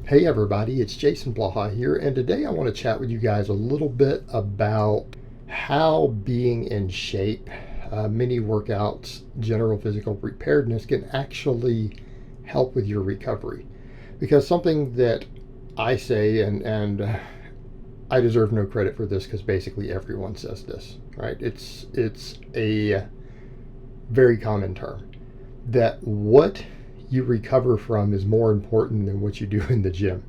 Hey everybody, it's Jason Blaha here, and today I want to chat with you guys a little bit about how being in shape, mini workouts, general physical preparedness can actually help with your recovery. Because something that I say, and I deserve no credit for this because basically everyone says this, right? It's a very common term that what you recover from is more important than what you do in the gym.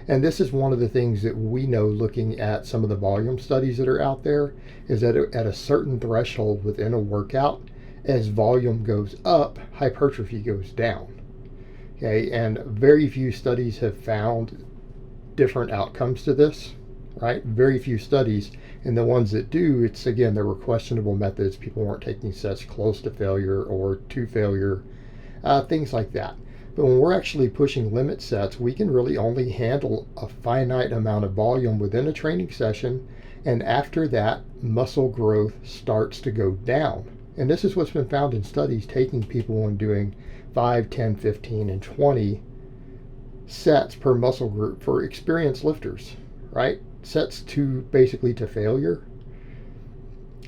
And this is one of the things that we know looking at some of the volume studies that are out there is that at a certain threshold within a workout, as volume goes up, hypertrophy goes down. Okay, and very few studies have found different outcomes to this, right? Very few studies. And the ones that do, it's again, there were questionable methods. People weren't taking sets close to failure or to failure, things like that. But when we're actually pushing limit sets, we can really only handle a finite amount of volume within a training session. And after that, muscle growth starts to go down. And this is what's been found in studies taking people and doing 5, 10, 15, and 20 sets per muscle group for experienced lifters, right? Sets to basically to failure.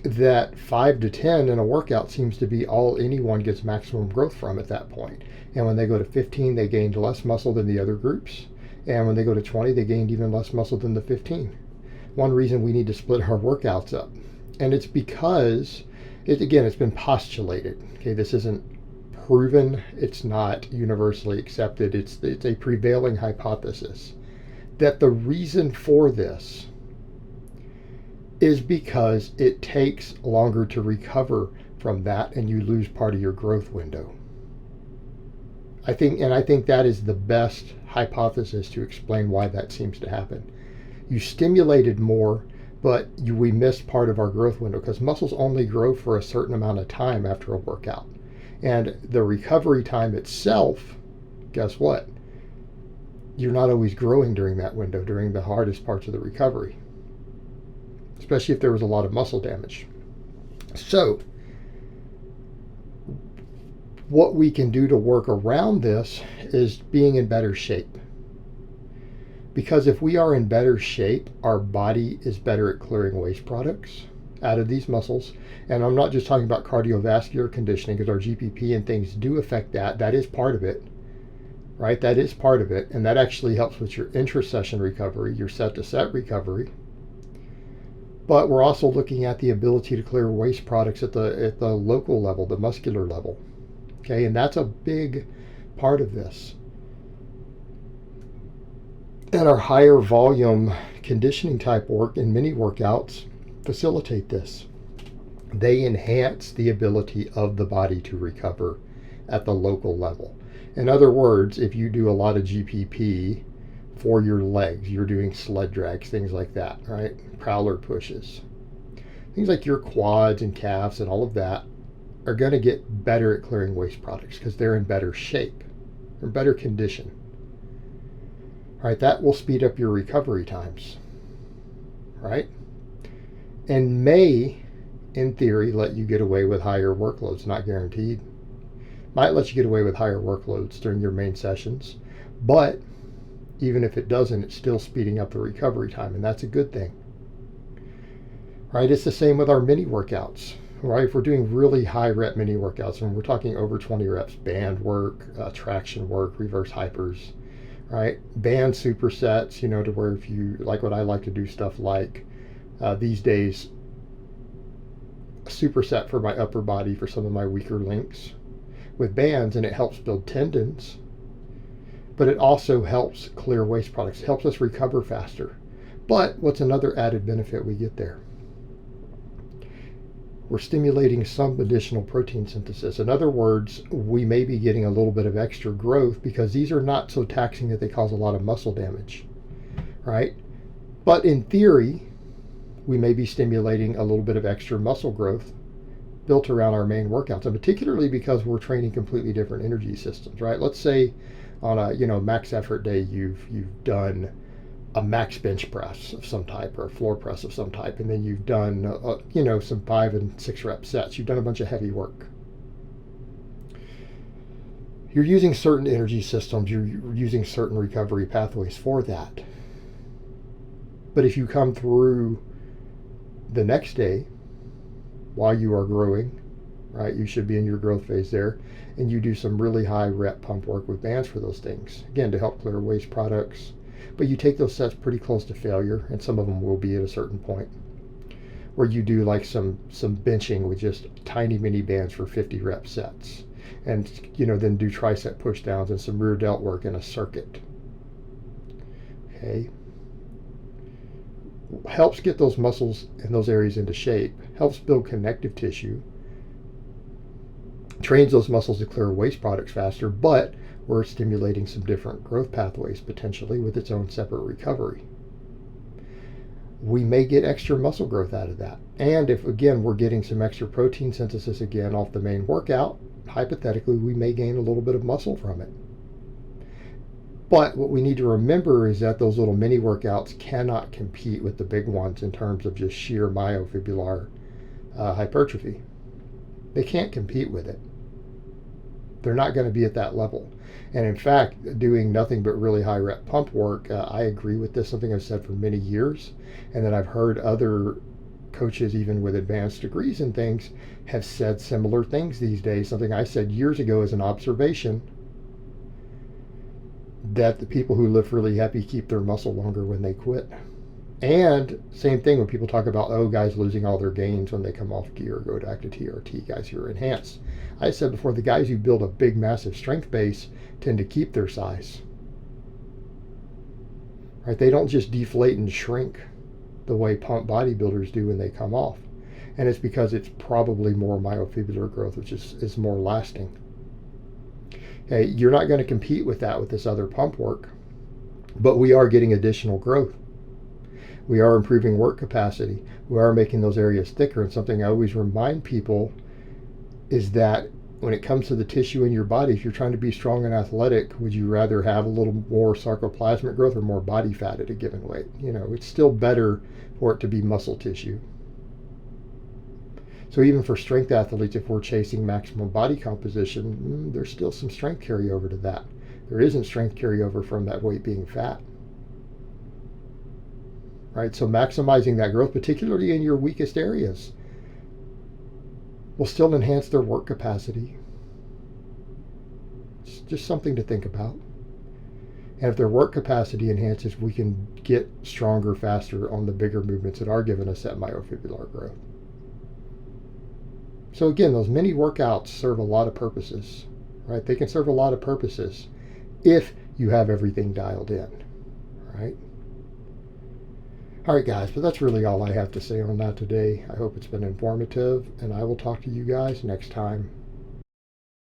That 5 to 10 in a workout seems to be all anyone gets maximum growth from at that point. And when they go to 15, they gained less muscle than the other groups. And when they go to 20, they gained even less muscle than the 15. One reason we need to split our workouts up. And it's because, it's been postulated. Okay, this isn't proven. It's not universally accepted. It's a prevailing hypothesis that the reason for this is because it takes longer to recover from that and you lose part of your growth window. I think that is the best hypothesis to explain why that seems to happen. You stimulated more, but we missed part of our growth window because muscles only grow for a certain amount of time after a workout. And the recovery time itself, guess what? You're not always growing during that window, during the hardest parts of the recovery, especially if there was a lot of muscle damage. So what we can do to work around this is being in better shape. Because if we are in better shape, our body is better at clearing waste products out of these muscles. And I'm not just talking about cardiovascular conditioning, because our GPP and things do affect that. That is part of it, right? That is part of it. And that actually helps with your intra-session recovery, your set-to-set recovery. But we're also looking at the ability to clear waste products at the local level, the muscular level. Okay, and that's a big part of this. And our higher volume conditioning type work and mini workouts facilitate this. They enhance the ability of the body to recover at the local level. In other words, if you do a lot of GPP for your legs, you're doing sled drags, things like that, right? Prowler pushes. Things like your quads and calves and all of that are going to get better at clearing waste products because they're in better shape or better condition. All right, that will speed up your recovery times, right? And may, in theory, let you get away with higher workloads, not guaranteed. Might let you get away with higher workloads during your main sessions, but even if it doesn't, it's still speeding up the recovery time, and that's a good thing. Right? It's the same with our mini workouts. Right? If we're doing really high rep mini workouts, and we're talking over 20 reps, band work, traction work, reverse hypers, right? Band supersets, to where if you like what I like to do stuff like these days, a superset for my upper body for some of my weaker links with bands, and it helps build tendons. But it also helps clear waste products. It helps us recover faster. But what's another added benefit we get there? We're stimulating some additional protein synthesis. In other words, we may be getting a little bit of extra growth because these are not so taxing that they cause a lot of muscle damage, right? But in theory, we may be stimulating a little bit of extra muscle growth built around our main workouts, and particularly because we're training completely different energy systems, right? Let's say on a max effort day, you've done a max bench press of some type or a floor press of some type, and then you've done some 5 and 6 rep sets. You've done a bunch of heavy work. You're using certain energy systems, you're using certain recovery pathways for that. But if you come through the next day while you are growing, right, you should be in your growth phase there, and you do some really high rep pump work with bands for those things, again, to help clear waste products. But you take those sets pretty close to failure, and some of them will be at a certain point, where you do like some benching with just tiny mini bands for 50 rep sets, and then do tricep push downs and some rear delt work in a circuit. Okay, helps get those muscles in those areas into shape, helps build connective tissue, trains those muscles to clear waste products faster, but we're stimulating some different growth pathways potentially with its own separate recovery. We may get extra muscle growth out of that. And if, again, we're getting some extra protein synthesis again off the main workout, hypothetically, we may gain a little bit of muscle from it. But what we need to remember is that those little mini workouts cannot compete with the big ones in terms of just sheer myofibrillar hypertrophy. They can't compete with it. They're not going to be at that level. And in fact, doing nothing but really high rep pump work, I agree with this, something I've said for many years. And then I've heard other coaches, even with advanced degrees and things, have said similar things these days. Something I said years ago as an observation, that the people who live really happy keep their muscle longer when they quit. And same thing when people talk about, guys losing all their gains when they come off gear, go back to TRT, guys who are enhanced. I said before, the guys who build a big, massive strength base tend to keep their size. Right? They don't just deflate and shrink the way pump bodybuilders do when they come off. And it's because it's probably more myofibrillar growth, which is more lasting. Okay, you're not going to compete with that with this other pump work, but we are getting additional growth. We are improving work capacity. We are making those areas thicker. And something I always remind people is that when it comes to the tissue in your body, if you're trying to be strong and athletic, would you rather have a little more sarcoplasmic growth or more body fat at a given weight? It's still better for it to be muscle tissue. So even for strength athletes, if we're chasing maximum body composition, there's still some strength carryover to that. There isn't strength carryover from that weight being fat. Right? So maximizing that growth, particularly in your weakest areas, will still enhance their work capacity. It's just something to think about. And if their work capacity enhances, we can get stronger faster on the bigger movements that are giving us that myofibrillar growth. So again, those mini workouts serve a lot of purposes, right? They can serve a lot of purposes if you have everything dialed in, right? All right, guys, but that's really all I have to say on that today. I hope it's been informative, and I will talk to you guys next time.